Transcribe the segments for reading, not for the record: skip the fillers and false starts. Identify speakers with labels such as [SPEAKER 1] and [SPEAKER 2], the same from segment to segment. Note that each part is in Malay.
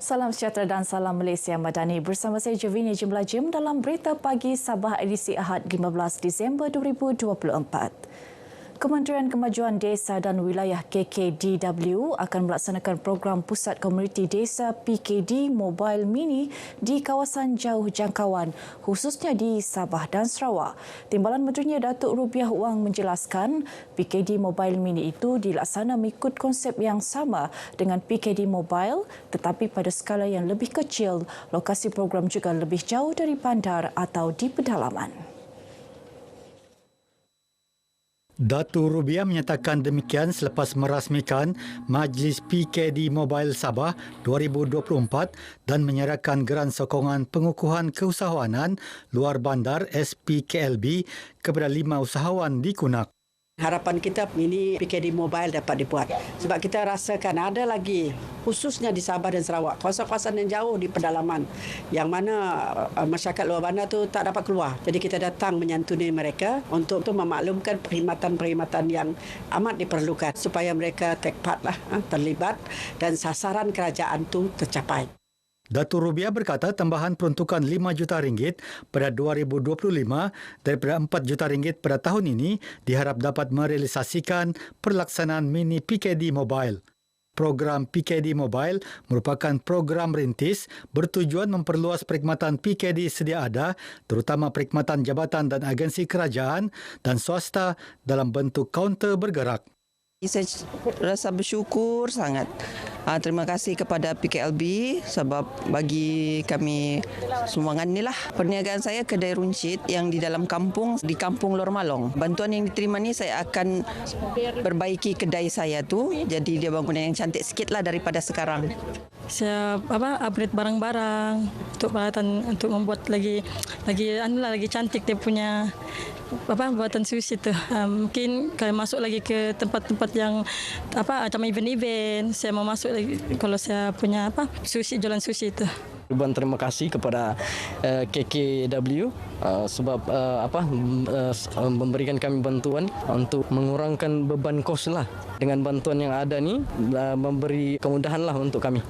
[SPEAKER 1] Salam sejahtera dan salam Malaysia Madani. Bersama saya Javinia Jimlajim dalam Berita Pagi Sabah edisi Ahad 15 Disember 2024. Kementerian Kemajuan Desa dan Wilayah KKDW akan melaksanakan program Pusat Komuniti Desa PKD Mobile Mini di kawasan jauh jangkauan khususnya di Sabah dan Sarawak. Timbalan Menterinya Datuk Rubiah Wang menjelaskan PKD Mobile Mini itu dilaksana mengikut konsep yang sama dengan PKD Mobile tetapi pada skala yang lebih kecil. Lokasi program juga lebih jauh dari bandar atau di pedalaman.
[SPEAKER 2] Datuk Rubiah menyatakan demikian selepas merasmikan Majlis PKD Mobile Sabah 2024 dan menyerahkan geran sokongan pengukuhan keusahawanan luar bandar SPKLB kepada 5 usahawan di Kunak.
[SPEAKER 3] Harapan kita ini PKD Mobile dapat dibuat sebab kita rasakan ada lagi khususnya di Sabah dan Sarawak kawasan-kawasan yang jauh di pedalaman yang mana masyarakat luar bandar tu tak dapat keluar. Jadi kita datang menyantuni mereka untuk memaklumkan perkhidmatan-perkhidmatan yang amat diperlukan supaya mereka take part lah, terlibat dan sasaran kerajaan tu tercapai.
[SPEAKER 2] Datuk Rubiah berkata tambahan peruntukan RM5 juta pada 2025 daripada RM4 juta pada tahun ini diharap dapat merealisasikan pelaksanaan mini PKD Mobile. Program PKD Mobile merupakan program rintis bertujuan memperluas perkhidmatan PKD sedia ada terutama perkhidmatan jabatan dan agensi kerajaan dan swasta dalam bentuk kaunter bergerak.
[SPEAKER 4] Saya rasa bersyukur sangat. Terima kasih kepada PKLB sebab bagi kami sumbangan inilah. Perniagaan saya kedai runcit yang di dalam kampung, di kampung Lor Malong. Bantuan yang diterima ni saya akan perbaiki kedai saya tu jadi dia bangunan yang cantik sikitlah daripada sekarang.
[SPEAKER 5] Saya upgrade barang-barang untuk peralatan untuk membuat lagi cantik dia punya buatan sushi tu. Mungkin kalau masuk lagi ke tempat-tempat yang macam event-event, saya mau masuk lagi kalau saya punya sushi, jualan sushi tu.
[SPEAKER 6] Uban terima kasih kepada KKW sebab memberikan kami bantuan untuk mengurangkan beban kos lah. Dengan bantuan yang ada ni memberi kemudahan lah untuk kami.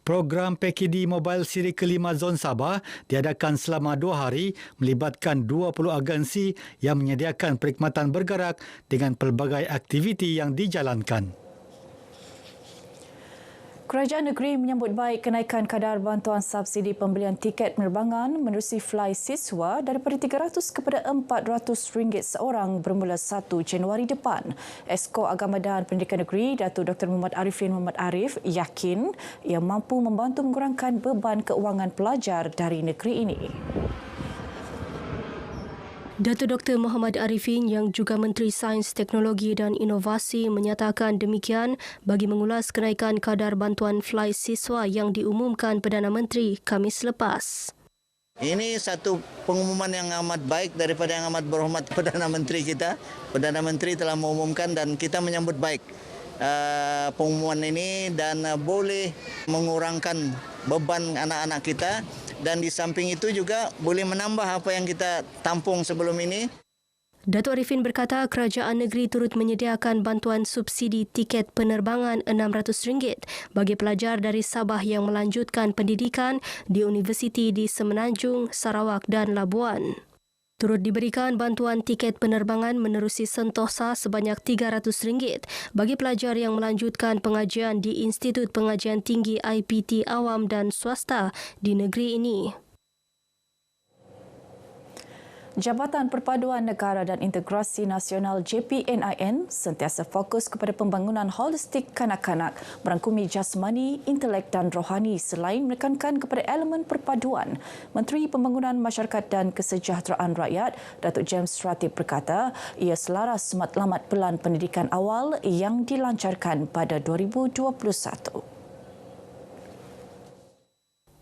[SPEAKER 2] Program PKD Mobile siri kelima Zon Sabah diadakan selama 2 hari melibatkan 20 agensi yang menyediakan perkhidmatan bergerak dengan pelbagai aktiviti yang dijalankan.
[SPEAKER 1] Kerajaan negeri menyambut baik kenaikan kadar bantuan subsidi pembelian tiket penerbangan menerusi Fly Siswa daripada RM300 kepada RM400 seorang bermula 1 Januari depan. Esko Agama dan Pendidikan Negeri Datuk Dr. Muhammad Arifin Muhammad Arif yakin ia mampu membantu mengurangkan beban keuangan pelajar dari negeri ini.
[SPEAKER 7] Datuk Dr. Muhammad Arifin yang juga Menteri Sains, Teknologi dan Inovasi menyatakan demikian bagi mengulas kenaikan kadar bantuan Fly Siswa yang diumumkan Perdana Menteri Khamis lepas.
[SPEAKER 8] Ini satu pengumuman yang amat baik daripada yang amat berhormat Perdana Menteri kita. Perdana Menteri telah mengumumkan dan kita menyambut baik pengumuman ini dan boleh mengurangkan beban anak-anak kita. Dan di samping itu juga boleh menambah apa yang kita tampung sebelum ini.
[SPEAKER 7] Datuk Arifin berkata kerajaan negeri turut menyediakan bantuan subsidi tiket penerbangan RM600 bagi pelajar dari Sabah yang melanjutkan pendidikan di universiti di Semenanjung, Sarawak dan Labuan. Turut diberikan bantuan tiket penerbangan menerusi Sentosa sebanyak RM300 bagi pelajar yang melanjutkan pengajian di Institut Pengajian Tinggi IPT Awam dan Swasta di negeri ini.
[SPEAKER 1] Jabatan Perpaduan Negara dan Integrasi Nasional JPNIN sentiasa fokus kepada pembangunan holistik kanak-kanak merangkumi jasmani, intelek dan rohani selain menekankan kepada elemen perpaduan. Menteri Pembangunan Masyarakat dan Kesejahteraan Rakyat, Datuk James Ratib berkata, ia selaras matlamat pelan pendidikan awal yang dilancarkan pada 2021.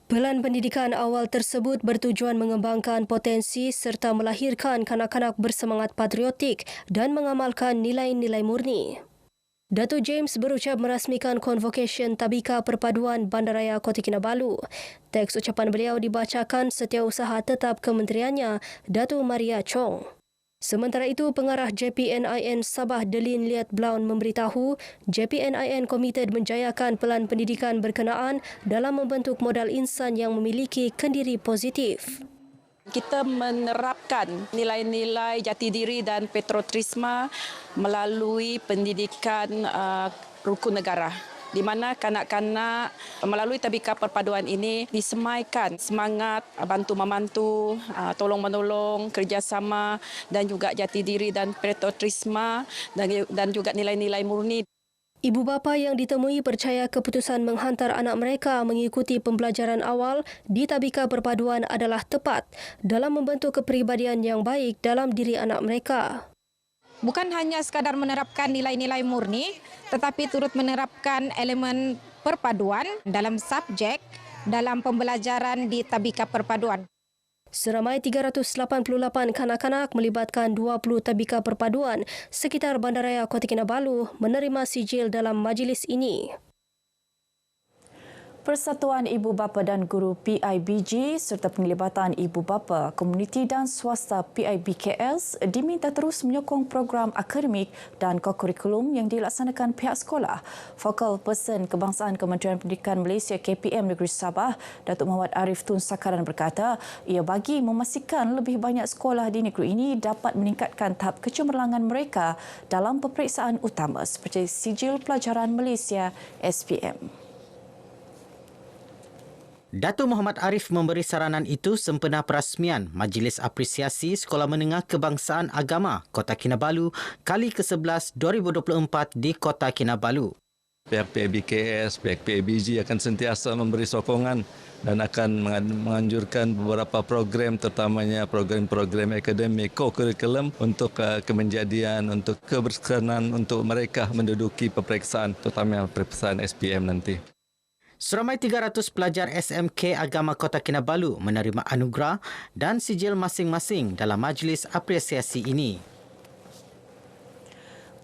[SPEAKER 7] Pelan pendidikan awal tersebut bertujuan mengembangkan potensi serta melahirkan kanak-kanak bersemangat patriotik dan mengamalkan nilai-nilai murni. Datuk James berucap merasmikan Convocation Tabika Perpaduan Bandaraya Kota Kinabalu. Teks ucapan beliau dibacakan Setiausaha Tetap Kementeriannya, Datuk Maria Chong. Sementara itu, pengarah JPNIN Sabah Delin Liat Blaun memberitahu JPNIN komited menjayakan pelan pendidikan berkenaan dalam membentuk modal insan yang memiliki kendiri positif.
[SPEAKER 9] Kita menerapkan nilai-nilai jati diri dan patriotisme melalui pendidikan rukun negara, di mana kanak-kanak melalui tabika perpaduan ini disemaikan semangat bantu-membantu, tolong-menolong, kerjasama dan juga jati diri dan patriotisme dan juga nilai-nilai murni.
[SPEAKER 7] Ibu bapa yang ditemui percaya keputusan menghantar anak mereka mengikuti pembelajaran awal di tabika perpaduan adalah tepat dalam membentuk kepribadian yang baik dalam diri anak mereka.
[SPEAKER 10] Bukan hanya sekadar menerapkan nilai-nilai murni, tetapi turut menerapkan elemen perpaduan dalam subjek dalam pembelajaran di tabika perpaduan.
[SPEAKER 7] Seramai 388 kanak-kanak melibatkan 20 tabika perpaduan sekitar Bandaraya Kota Kinabalu menerima sijil dalam majlis ini.
[SPEAKER 1] Persatuan Ibu Bapa dan Guru PIBG serta penglibatan ibu bapa, komuniti dan swasta PIBKS diminta terus menyokong program akademik dan kokurikulum yang dilaksanakan pihak sekolah. Focal Person Kebangsaan Kementerian Pendidikan Malaysia KPM Negeri Sabah, Datuk Muhammad Arif Tun Sakaran berkata, ia bagi memastikan lebih banyak sekolah di negeri ini dapat meningkatkan tahap kecemerlangan mereka dalam peperiksaan utama seperti Sijil Pelajaran Malaysia SPM.
[SPEAKER 11] Datuk Muhammad Arif memberi saranan itu sempena perasmian Majlis Apresiasi Sekolah Menengah Kebangsaan Agama Kota Kinabalu kali ke-11 2024 di Kota Kinabalu.
[SPEAKER 12] Pihak PIBKS, pihak PIBG akan sentiasa memberi sokongan dan akan menganjurkan beberapa program, terutamanya program-program akademik, co-curriculum untuk kemenjadian, untuk keberkenan untuk mereka menduduki peperiksaan, terutama peperiksaan SPM nanti.
[SPEAKER 11] Seramai 300 pelajar SMK Agama Kota Kinabalu menerima anugerah dan sijil masing-masing dalam majlis apresiasi ini.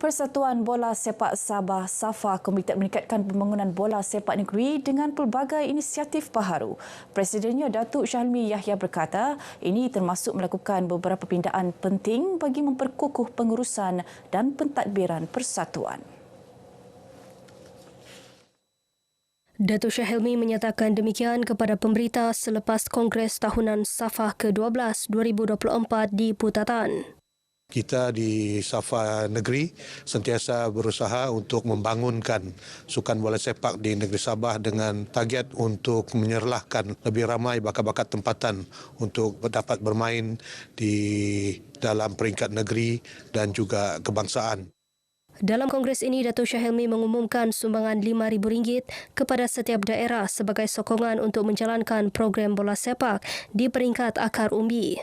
[SPEAKER 1] Persatuan Bola Sepak Sabah SAFA komited meningkatkan pembangunan bola sepak negeri dengan pelbagai inisiatif baharu. Presidennya Datuk Syahilmi Yahya berkata, ini termasuk melakukan beberapa pindaan penting bagi memperkukuh pengurusan dan pentadbiran persatuan.
[SPEAKER 7] Datuk Syahilmi menyatakan demikian kepada pemberita selepas Kongres Tahunan SAFA ke-12 2024 di Putatan.
[SPEAKER 13] Kita di SAFA Negeri sentiasa berusaha untuk membangunkan sukan bola sepak di negeri Sabah dengan target untuk menyerlahkan lebih ramai bakat-bakat tempatan untuk dapat bermain di dalam peringkat negeri dan juga kebangsaan.
[SPEAKER 7] Dalam kongres ini, Datuk Syahilmi mengumumkan sumbangan RM5,000 kepada setiap daerah sebagai sokongan untuk menjalankan program bola sepak di peringkat akar umbi.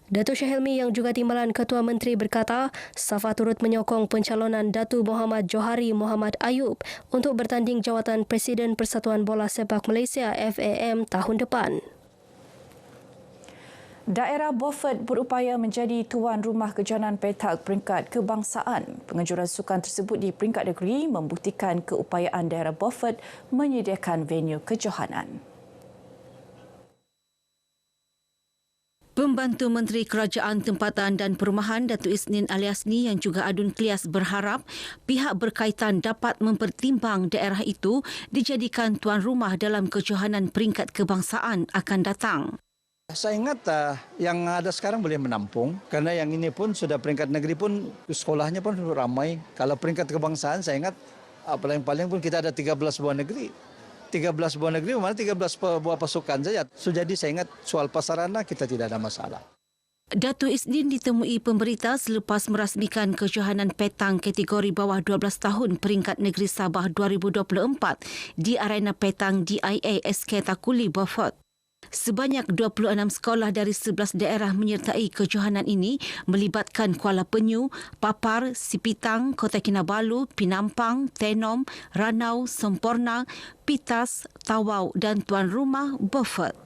[SPEAKER 7] Datuk Syahilmi yang juga timbalan Ketua Menteri berkata, SAFA turut menyokong pencalonan Datu Muhammad Johari Muhammad Ayub untuk bertanding jawatan Presiden Persatuan Bola Sepak Malaysia FAM tahun depan.
[SPEAKER 1] Daerah Beaufort berupaya menjadi tuan rumah kejohanan petak peringkat kebangsaan. Penganjuran sukan tersebut di peringkat negeri membuktikan keupayaan daerah Beaufort menyediakan venue kejohanan.
[SPEAKER 14] Pembantu Menteri Kerajaan Tempatan dan Perumahan Datuk Isnin Aliasni yang juga Adun Klias berharap pihak berkaitan dapat mempertimbang daerah itu dijadikan tuan rumah dalam kejohanan peringkat kebangsaan akan datang.
[SPEAKER 15] Saya ingat yang ada sekarang boleh menampung kerana yang ini pun sudah peringkat negeri pun sekolahnya pun ramai. Kalau peringkat kebangsaan saya ingat paling-paling pun kita ada 13 buah negeri. 13 buah negeri mana 13 buah pasukan saja. So, jadi saya ingat soal pasarana kita tidak ada masalah.
[SPEAKER 14] Datuk Isnin ditemui pemberita selepas merasmikan kejohanan petang kategori bawah 12 tahun peringkat negeri Sabah 2024 di arena petang DIA SK Takuli Beaufort. Sebanyak 26 sekolah dari 11 daerah menyertai kejohanan ini melibatkan Kuala Penyu, Papar, Sipitang, Kota Kinabalu, Pinampang, Tenom, Ranau, Semporna, Pitas, Tawau dan tuan rumah Beaufort.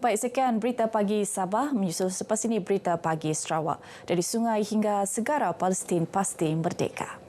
[SPEAKER 1] Baik, sekian berita pagi Sabah. Menyusul selepas ini berita pagi Sarawak. Dari sungai hingga segara Palestin pasti merdeka.